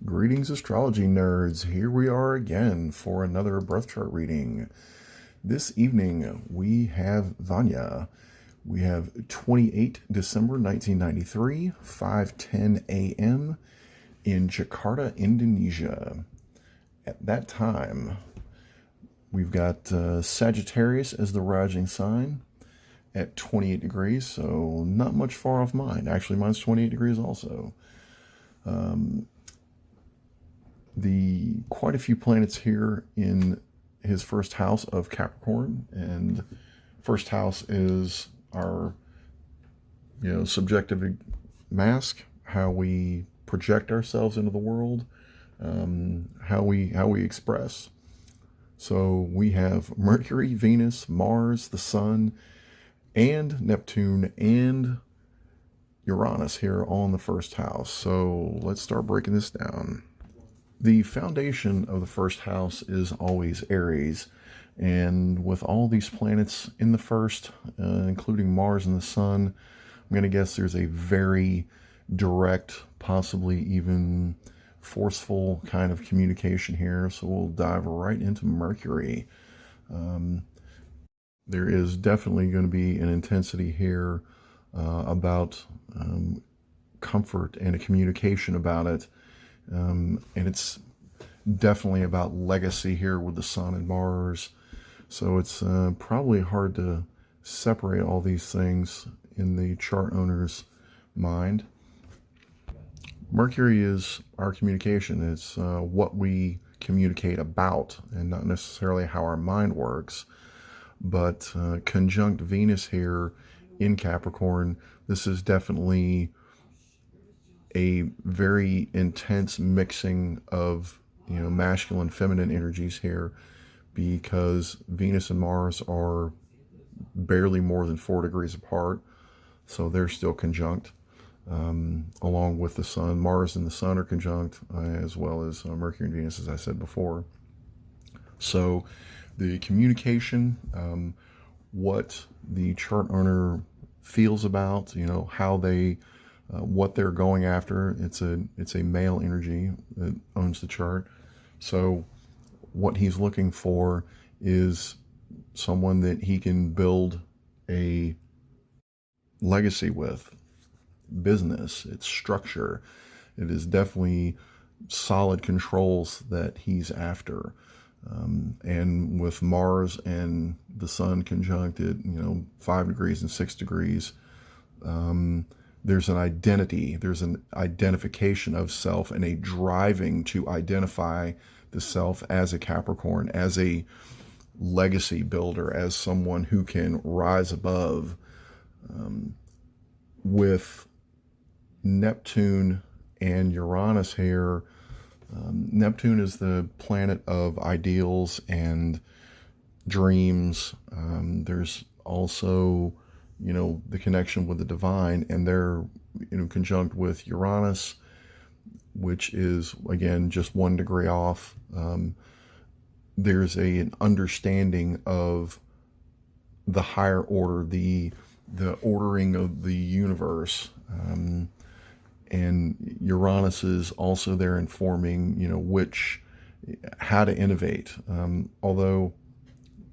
Greetings, astrology nerds. Here we are again for another birth chart reading. This evening we have Vannya. We have 28 December 1993, 5:10 a.m. in Jakarta, Indonesia. At that time, we've got Sagittarius as the rising sign at 28 degrees, so not much far off mine. Actually, mine's 28 degrees also. Quite a few planets here in his first house of Capricorn, and first house is our subjective mask, how we project ourselves into the world, how we express. So we have Mercury, Venus, Mars, the Sun, and Neptune and Uranus here on the first house. So let's start breaking this down. The foundation of the first house is always Aries, and with all these planets in the first, including Mars and the Sun, I'm going to guess there's a very direct, possibly even forceful kind of communication here. So we'll dive right into Mercury. There is definitely going to be an intensity here about comfort and a communication about it. And it's definitely about legacy here with the Sun and Mars. So it's probably hard to separate all these things in the chart owner's mind. Mercury is our communication. It's what we communicate about, and not necessarily how our mind works. But conjunct Venus here in Capricorn, this is definitely a very intense mixing of masculine and feminine energies here, because Venus and Mars are barely more than 4 degrees apart, so they're still conjunct, along with the Sun. Mars and the Sun are conjunct, as well as Mercury and Venus, as I said before. So the communication, what the chart owner feels about, how they what they're going after. It's a male energy that owns the chart. So what he's looking for is someone that he can build a legacy with. Business, it's structure. It is definitely solid controls that he's after. And with Mars and the Sun conjuncted, 5 degrees and 6 degrees, there's an identity, there's an identification of self, and a driving to identify the self as a Capricorn, as a legacy builder, as someone who can rise above. With Neptune and Uranus here, Neptune is the planet of ideals and dreams. There's also the connection with the divine, and they're conjunct with Uranus, which is again just 1 degree off. There's an understanding of the higher order, the ordering of the universe, and Uranus is also there informing how to innovate. Although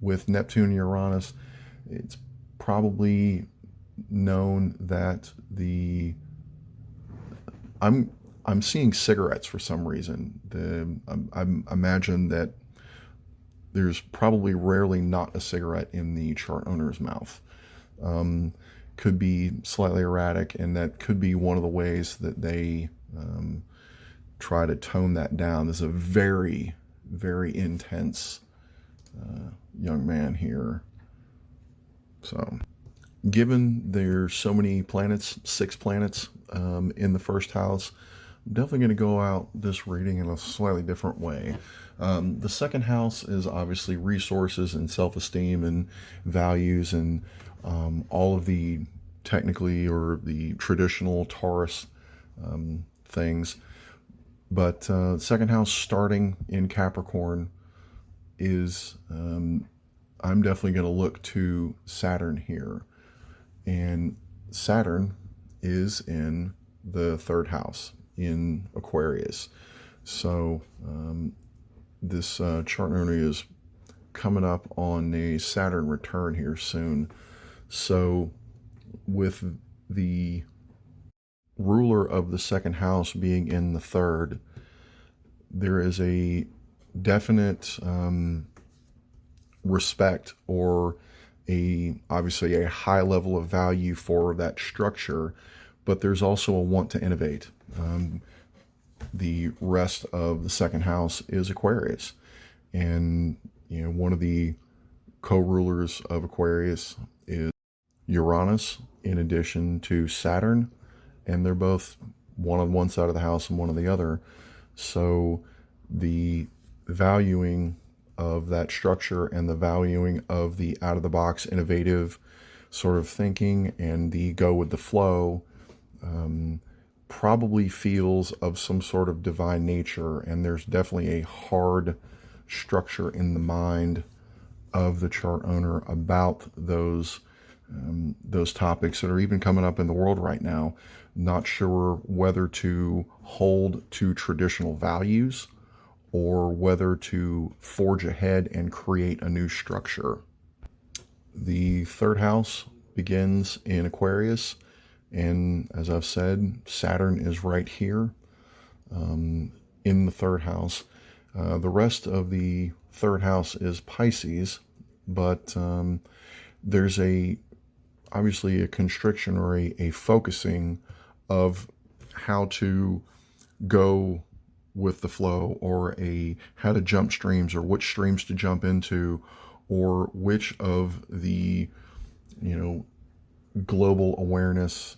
with Neptune and Uranus, it's probably known that I'm seeing cigarettes for some reason. I imagine that there's probably rarely not a cigarette in the chart owner's mouth. Could be slightly erratic, and that could be one of the ways that they try to tone that down. There's a very, very intense young man here. So, given there's so many planets, 6 planets in the first house, I'm definitely going to go out this reading in a slightly different way. The second house is obviously resources and self-esteem and values and all of the technically or the traditional Taurus things. But second house starting in Capricorn is I'm definitely going to look to Saturn here. And Saturn is in the third house in Aquarius. So this chart owner is coming up on a Saturn return here soon. So with the ruler of the second house being in the third, there is a definite respect, or obviously a high level of value for that structure, but there's also a want to innovate. The rest of the second house is Aquarius, and one of the co-rulers of Aquarius is Uranus, in addition to Saturn, and they're both one on one side of the house and one on the other. So the valuing of that structure and the valuing of the out-of-the-box innovative sort of thinking and the go with the flow probably feels of some sort of divine nature, and there's definitely a hard structure in the mind of the chart owner about those topics that are even coming up in the world right now. Not sure whether to hold to traditional values or whether to forge ahead and create a new structure. The third house begins in Aquarius, and as I've said, Saturn is right here in the third house. The rest of the third house is Pisces, but there's obviously a constriction or a focusing of how to go with the flow, or how to jump streams, or which streams to jump into, or which of the global awareness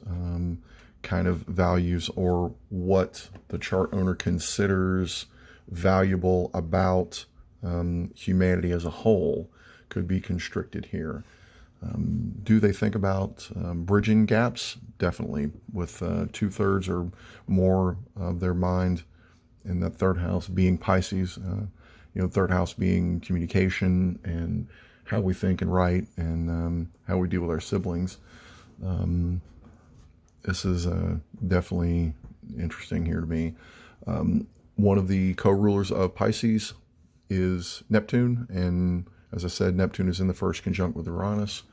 kind of values, or what the chart owner considers valuable about humanity as a whole could be constricted here. Do they think about bridging gaps? Definitely, with 2/3 or more of their mind in that third house being Pisces. Third house being communication and how we think and write, and how we deal with our siblings. This is definitely interesting here to me. One of the co-rulers of Pisces is Neptune, and as I said, Neptune is in the first conjunct with Uranus,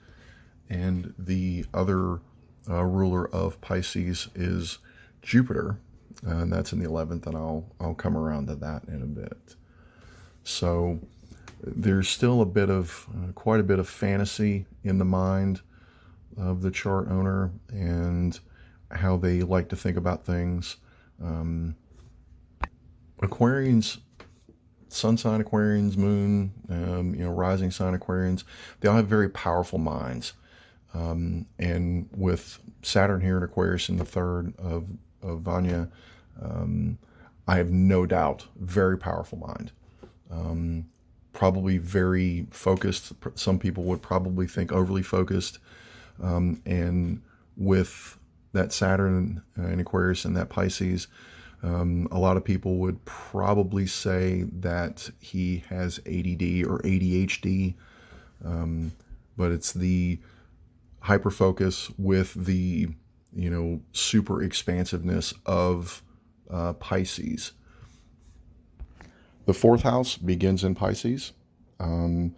and the other ruler of Pisces is Jupiter, and that's in the 11th, and I'll come around to that in a bit. So there's still quite a bit of fantasy in the mind of the chart owner and how they like to think about things. Aquarians, sun sign Aquarians, moon, rising sign Aquarians, they all have very powerful minds. And with Saturn here in Aquarius in the third of Vannya, I have no doubt, very powerful mind. Probably very focused. Some people would probably think overly focused. And with that Saturn in Aquarius and that Pisces, a lot of people would probably say that he has ADD or ADHD, but it's the hyperfocus with the super expansiveness of Pisces. The fourth house begins in Pisces and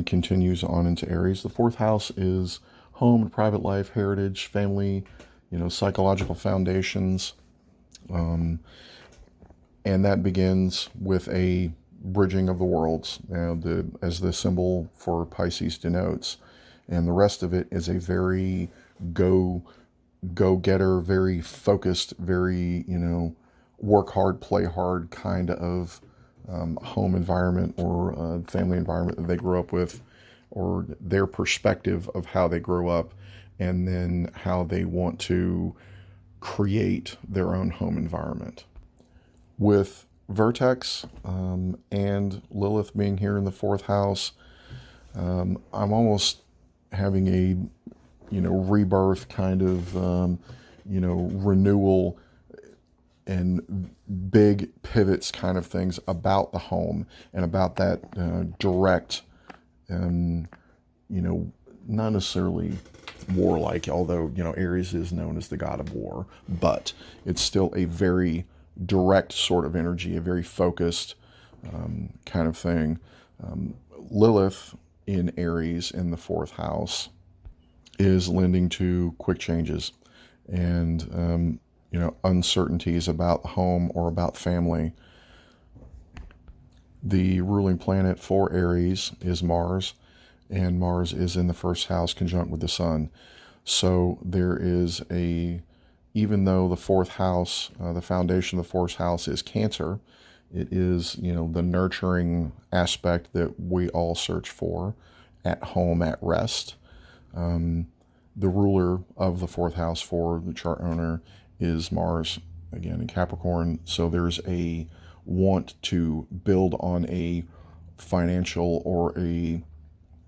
continues on into Aries. The fourth house is home and private life, heritage, family, psychological foundations. And that begins with a bridging of the worlds, as the symbol for Pisces denotes. And the rest of it is a very go-getter, very focused, very, work hard, play hard kind of home environment or family environment that they grew up with, or their perspective of how they grew up, and then how they want to create their own home environment. With Vertex and Lilith being here in the fourth house, I'm almost having a rebirth kind of renewal and big pivots kind of things about the home and about that direct, not necessarily warlike, although Aries is known as the god of war, but it's still a very direct sort of energy, a very focused kind of thing. Lilith in Aries in the fourth house is lending to quick changes and uncertainties about home or about family. The ruling planet for Aries is Mars, and Mars is in the first house conjunct with the Sun. So there is even though the fourth house, the foundation of the fourth house is Cancer, it is, the nurturing aspect that we all search for at home, at rest. The ruler of the fourth house for the chart owner is Mars, again in Capricorn. So there's a want to build on a financial or a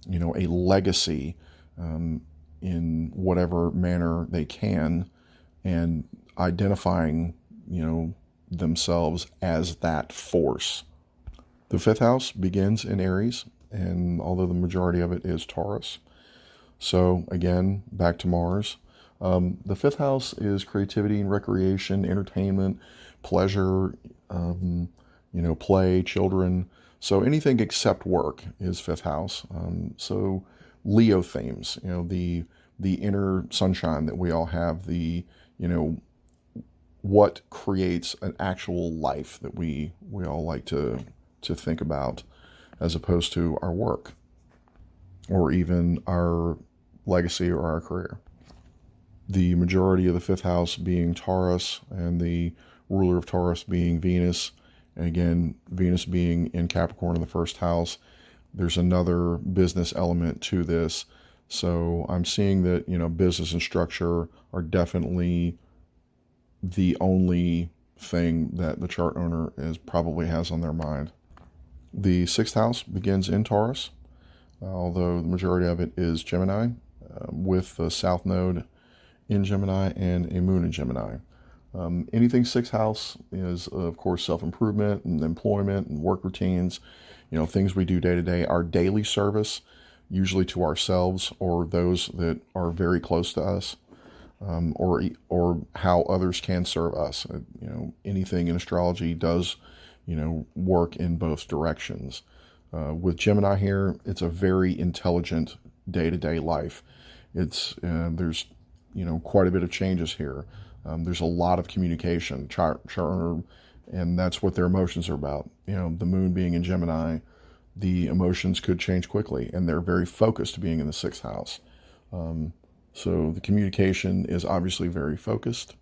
legacy in whatever manner they can, and identifying themselves as that force. The fifth house begins in Aries, and although the majority of it is Taurus. So again, back to Mars. The fifth house is creativity and recreation, entertainment, pleasure, play, children. So anything except work is fifth house. So Leo themes, the inner sunshine that we all have, what creates an actual life that we all like to think about, as opposed to our work or even our legacy or our career. The majority of the fifth house being Taurus, and the ruler of Taurus being Venus. And again, Venus being in Capricorn in the first house, there's another business element to this. So I'm seeing that, business and structure are definitely the only thing that the chart owner probably has on their mind. The sixth house begins in Taurus, although the majority of it is Gemini, with the south node in Gemini and a moon in Gemini. Anything sixth house is, of course, self-improvement and employment and work routines, things we do day to day, our daily service, usually to ourselves or those that are very close to us, or how others can serve us. Anything in astrology does, work in both directions. With Gemini here, it's a very intelligent day-to-day life. There's quite a bit of changes here. There's a lot of communication, and that's what their emotions are about. The moon being in Gemini, the emotions could change quickly, and they're very focused being in the sixth house. So the communication is obviously very focused,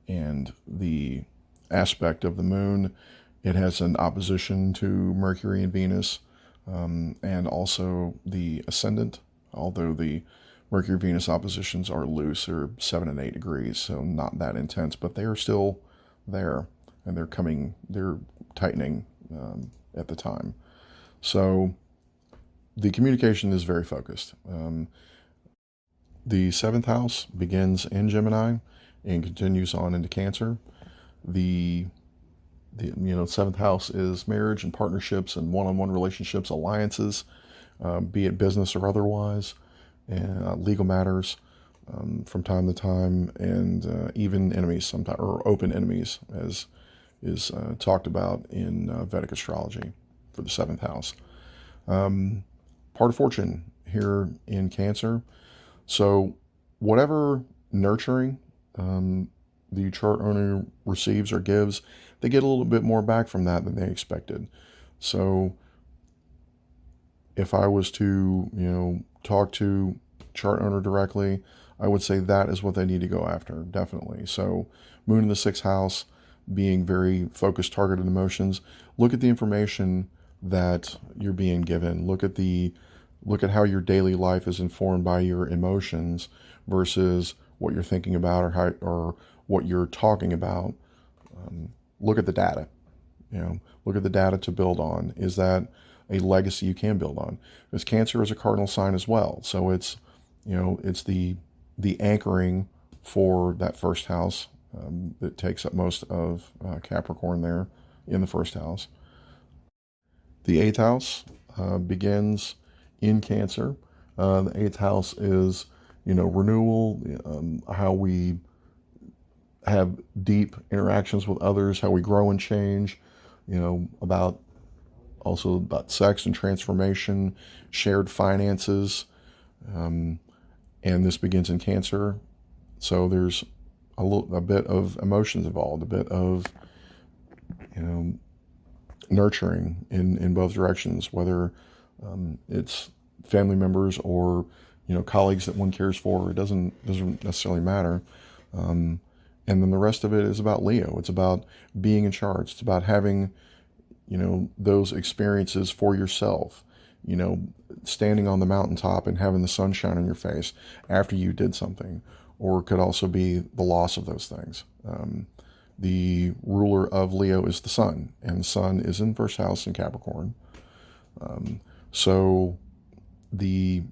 and the aspect of the moon, it has an opposition to Mercury and Venus, and also the ascendant, although the Mercury-Venus oppositions are loose. They're 7 and 8 degrees, so not that intense, but they are still there, and they're tightening at the time. So the communication is very focused. The seventh house begins in Gemini and continues on into Cancer. The seventh house is marriage and partnerships and one-on-one relationships, alliances, be it business or otherwise, and legal matters from time to time, and even enemies sometimes, or open enemies, as is talked about in Vedic astrology for the seventh house. Part of fortune here in Cancer. So whatever nurturing the chart owner receives or gives, they get a little bit more back from that than they expected. So if I was to, talk to chart owner directly, I would say that is what they need to go after, definitely. So moon in the sixth house, being very focused, targeted emotions. Look at the information that you're being given. Look at how your daily life is informed by your emotions versus what you're thinking about or what you're talking about. Look at the data. Look at the data to build on. Is that a legacy you can build on? Because Cancer is a cardinal sign as well, so it's the anchoring for that first house that takes up most of Capricorn there in the first house. The eighth house begins in Cancer. The eighth house is, renewal, how we have deep interactions with others, how we grow and change, about also about sex and transformation, shared finances, and this begins in Cancer. So there's a bit of emotions involved, a bit of you know nurturing in both directions, whether it's family members or colleagues that one cares for. It doesn't necessarily matter. And then the rest of it is about Leo. It's about being in charge. It's about having those experiences for yourself. Standing on the mountaintop and having the sun shine on your face after you did something, or it could also be the loss of those things. The ruler of Leo is the sun, and the sun is in first house in Capricorn. So the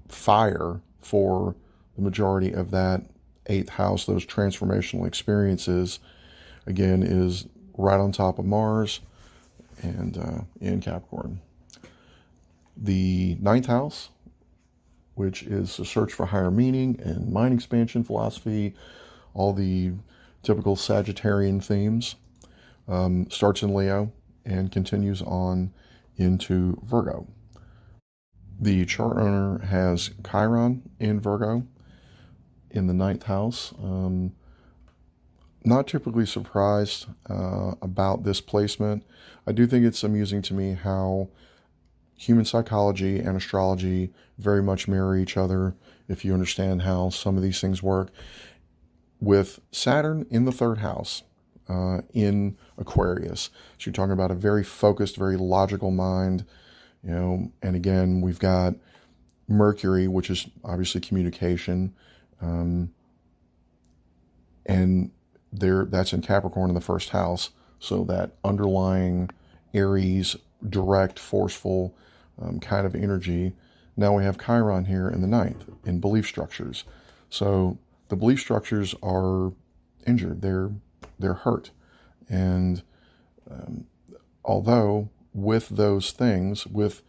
fire for the majority of that eighth house, those transformational experiences, again, is right on top of Mars and in Capricorn. The ninth house, which is the search for higher meaning and mind expansion, philosophy, all the typical Sagittarian themes, starts in Leo and continues on into Virgo. The chart owner has Chiron in Virgo in the ninth house. Not typically surprised about this placement. I do think it's amusing to me how human psychology and astrology very much mirror each other if you understand how some of these things work. With Saturn in the third house in Aquarius, so you're talking about a very focused, very logical mind, and again, we've got Mercury, which is obviously communication, and that's in Capricorn in the first house. So that underlying Aries, direct, forceful kind of energy. Now we have Chiron here in the ninth in belief structures. So the belief structures are injured. They're hurt, and although with those things, with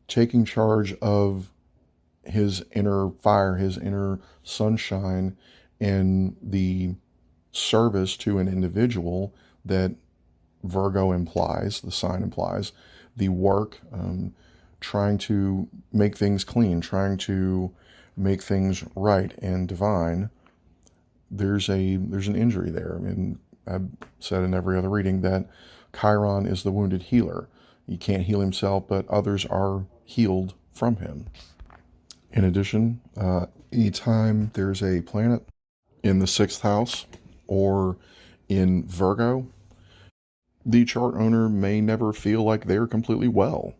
taking charge of his inner fire, his inner sunshine, and the service to an individual that Virgo implies, the sign implies, the work, trying to make things clean, trying to make things right and divine, there's an injury there. I mean, I've said in every other reading that Chiron is the wounded healer. He can't heal himself, but others are healed from him. In addition, anytime there's a planet in the sixth house or in Virgo, the chart owner may never feel like they're completely well.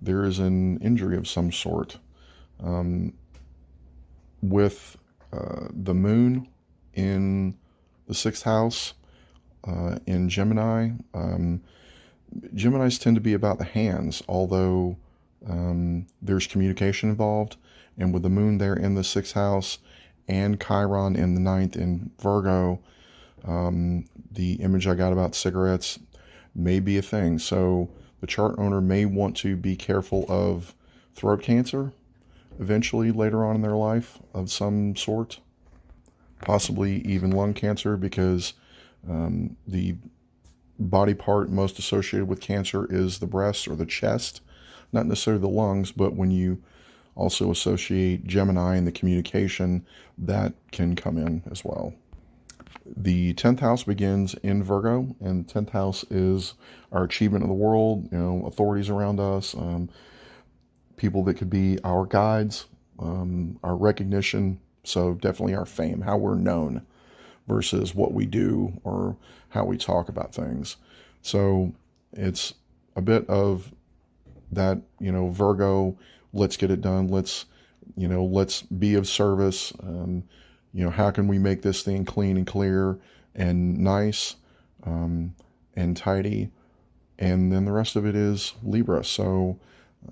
There is an injury of some sort. With the moon in the sixth house in Gemini, Geminis tend to be about the hands, although there's communication involved. And with the moon there in the sixth house and Chiron in the ninth in Virgo, the image I got about cigarettes may be a thing. So the chart owner may want to be careful of throat cancer eventually later on in their life of some sort, possibly even lung cancer, because the body part most associated with cancer is the breast or the chest, not necessarily the lungs, but when you also associate Gemini and the communication, that can come in as well. The 10th house begins in Virgo, and the 10th house is our achievement of the world, authorities around us, people that could be our guides, our recognition, so definitely our fame, how we're known versus what we do or how we talk about things. So it's a bit of that, Virgo, let's get it done. Let's be of service. How can we make this thing clean and clear and nice and tidy? And then the rest of it is Libra. So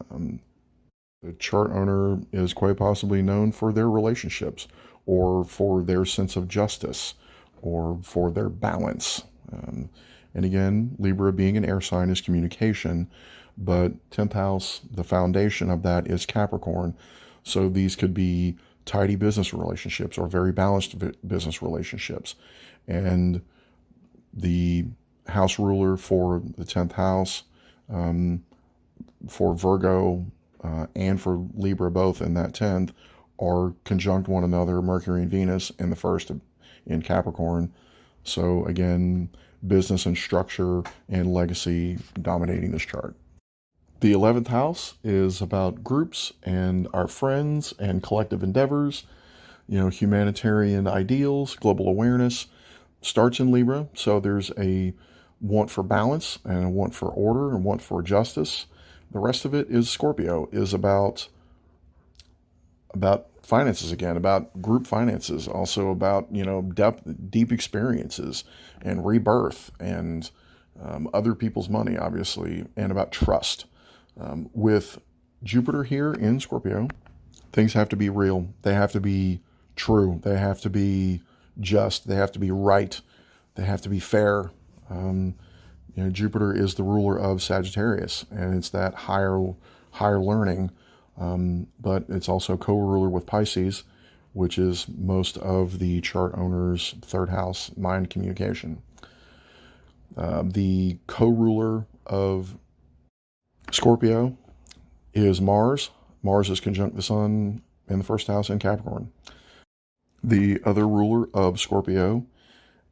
the chart owner is quite possibly known for their relationships or for their sense of justice or for their balance. And again, Libra being an air sign is communication, but 10th house, the foundation of that is Capricorn. So these could be tidy business relationships or very balanced business relationships. And the house ruler for the 10th house, for Virgo and for Libra, both in that 10th, are conjunct one another, Mercury and Venus in the first in Capricorn. So again, business and structure and legacy dominating this chart. The 11th house is about groups and our friends and collective endeavors, humanitarian ideals, global awareness. Starts in Libra, so there's a want for balance and a want for order and want for justice. The rest of it is Scorpio, is about finances again, about group finances, also about deep experiences and rebirth and other people's money, obviously, and about trust. With Jupiter here in Scorpio, things have to be real. They have to be true. They have to be just. They have to be right. They have to be fair. Jupiter is the ruler of Sagittarius, and it's that higher learning. But it's also co-ruler with Pisces, which is most of the chart owner's third house mind communication. The co-ruler of Scorpio is Mars. Mars is conjunct the Sun in the first house in Capricorn. The other ruler of Scorpio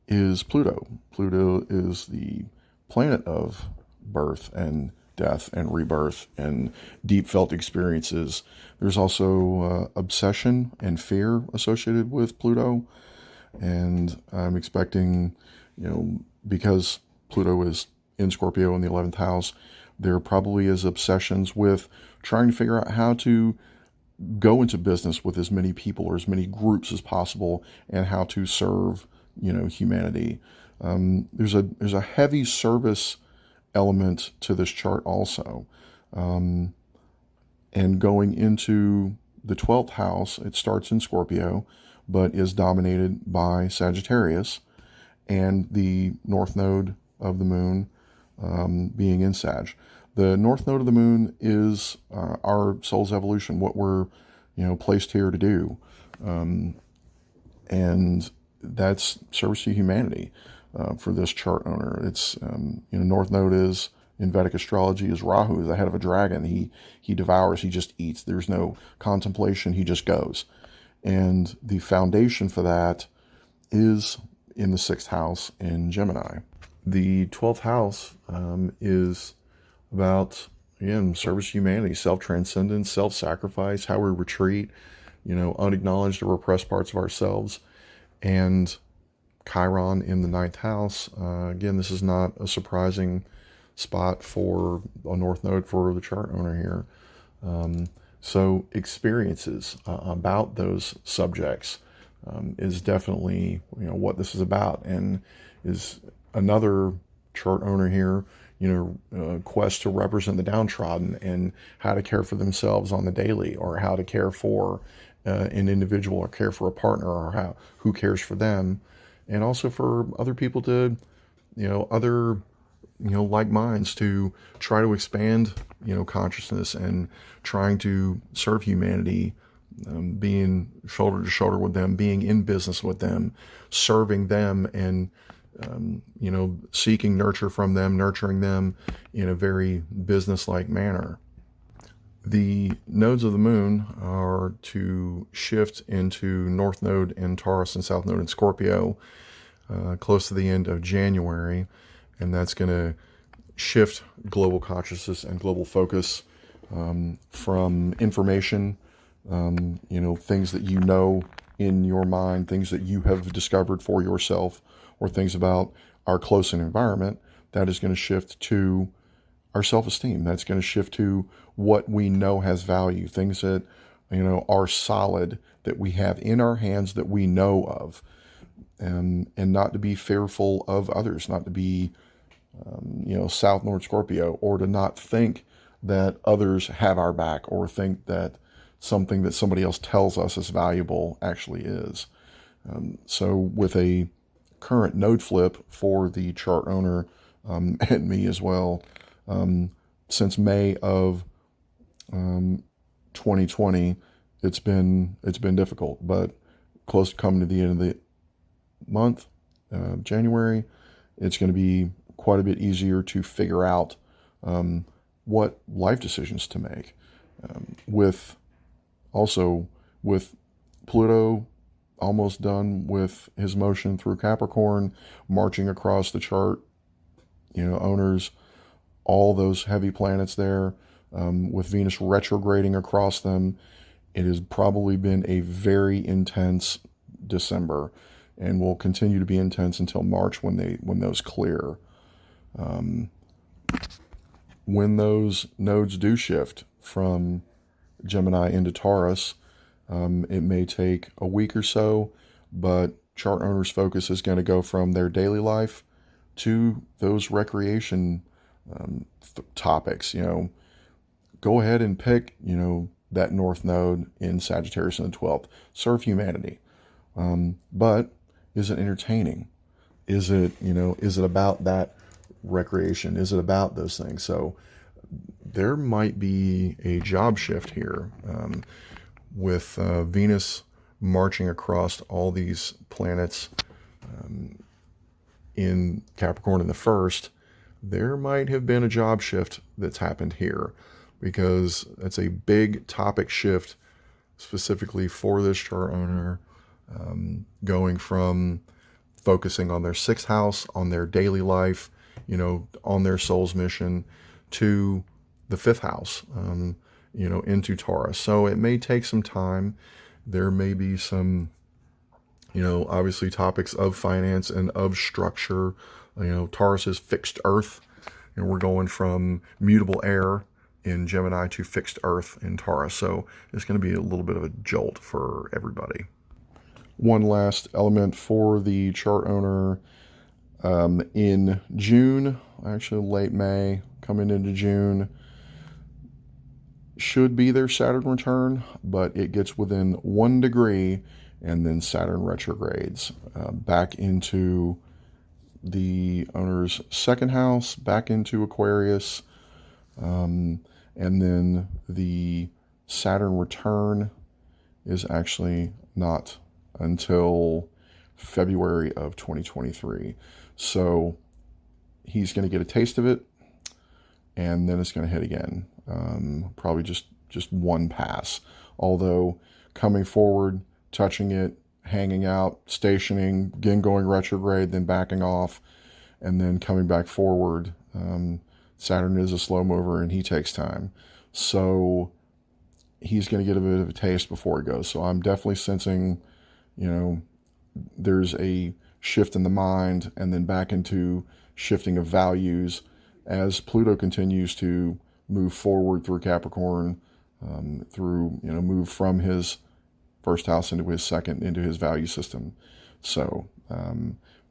is Pluto. Pluto is the planet of birth and death and rebirth and deep felt experiences. There's also obsession and fear associated with Pluto. And I'm expecting, because Pluto is in Scorpio in the 11th house, there probably is obsessions with trying to figure out how to go into business with as many people or as many groups as possible and how to serve, humanity. There's a heavy service element to this chart also. And going into the 12th house, it starts in Scorpio, but is dominated by Sagittarius and the north node of the moon being in Sag. The north node of the moon is our soul's evolution, what we're, placed here to do. And that's service to humanity for this chart owner. It's, north node is, in Vedic astrology, is Rahu, is the head of a dragon. He devours, he just eats. There's no contemplation, he just goes. And the foundation for that is in the 6th house in Gemini. The 12th house is about, again, service to humanity, self-transcendence, self-sacrifice, how we retreat, unacknowledged or repressed parts of ourselves. And Chiron in the 9th house, again, this is not a surprising spot for a north node for the chart owner here. So experiences about those subjects is definitely, what this is about, and is another chart owner here, quest to represent the downtrodden and how to care for themselves on the daily, or how to care for an individual, or care for a partner, or who cares for them, and also for other people to, other, like minds, to try to expand, consciousness and trying to serve humanity, being shoulder to shoulder with them, being in business with them, serving them, and seeking nurture from them, nurturing them in a very business-like manner. The nodes of the moon are to shift into North Node in Taurus and South Node in Scorpio close to the end of January, and that's going to shift global consciousness and global focus from information, things that in your mind, things that you have discovered for yourself, or things about our close environment. That is going to shift to our self-esteem. That's going to shift to what we know has value, things that, are solid, that we have in our hands, that we know of, and not to be fearful of others, not to be, South Node Scorpio, or to not think that others have our back, or think that something that somebody else tells us is valuable actually is. So with a current node flip for the chart owner and me as well, since May of 2020, it's been difficult, but close to coming to the end of the month, January, it's going to be quite a bit easier to figure out what life decisions to make. With also with Pluto almost done with his motion through Capricorn, marching across the chart, owners, all those heavy planets there, with Venus retrograding across them, it has probably been a very intense December, and will continue to be intense until March when those clear. When those nodes do shift from Gemini into Taurus, it may take a week or so, but chart owners' focus is going to go from their daily life to those recreation topics. Go ahead and pick, that North Node in Sagittarius in the 12th. Serve humanity. But is it entertaining? Is it about that recreation? Is it about those things? So there might be a job shift here, with Venus marching across all these planets in Capricorn in the first. There might have been a job shift that's happened here, because it's a big topic shift specifically for this chart owner, going from focusing on their sixth house, on their daily life, on their soul's mission, to the fifth house, into Taurus. So it may take some time. There may be some, obviously topics of finance and of structure. Taurus is fixed earth, and we're going from mutable air in Gemini to fixed earth in Taurus. So it's going to be a little bit of a jolt for everybody. One last element for the chart owner, in June, actually late May, coming into June, should be their Saturn return, but it gets within 1 degree, and then Saturn retrogrades back into the owner's second house, back into Aquarius, and then the Saturn return is actually not until February of 2023. So he's going to get a taste of it, and then it's going to hit again. Probably just one pass. Although coming forward, touching it, hanging out, stationing, again going retrograde, then backing off, and then coming back forward. Saturn is a slow mover, and he takes time. So he's going to get a bit of a taste before it goes. So I'm definitely sensing, there's a shift in the mind, and then back into shifting of values as Pluto continues to move forward through Capricorn, move from his first house into his second, into his value system. So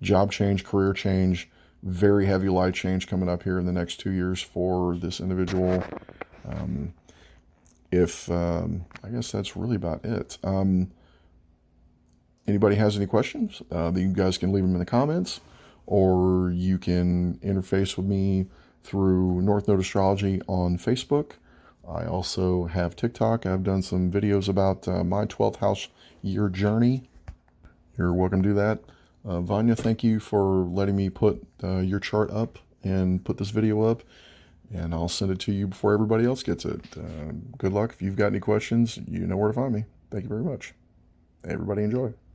job change, career change, very heavy light change coming up here in the next 2 years for this individual. I guess that's really about it. Anybody has any questions, you guys can leave them in the comments, or you can interface with me through North Node Astrology on Facebook. I also have TikTok. I've done some videos about my 12th house year journey. You're welcome to do that. Vanya, thank you for letting me put your chart up and put this video up, and I'll send it to you before everybody else gets it. Good luck. If you've got any questions, you know where to find me. Thank you very much. Everybody enjoy.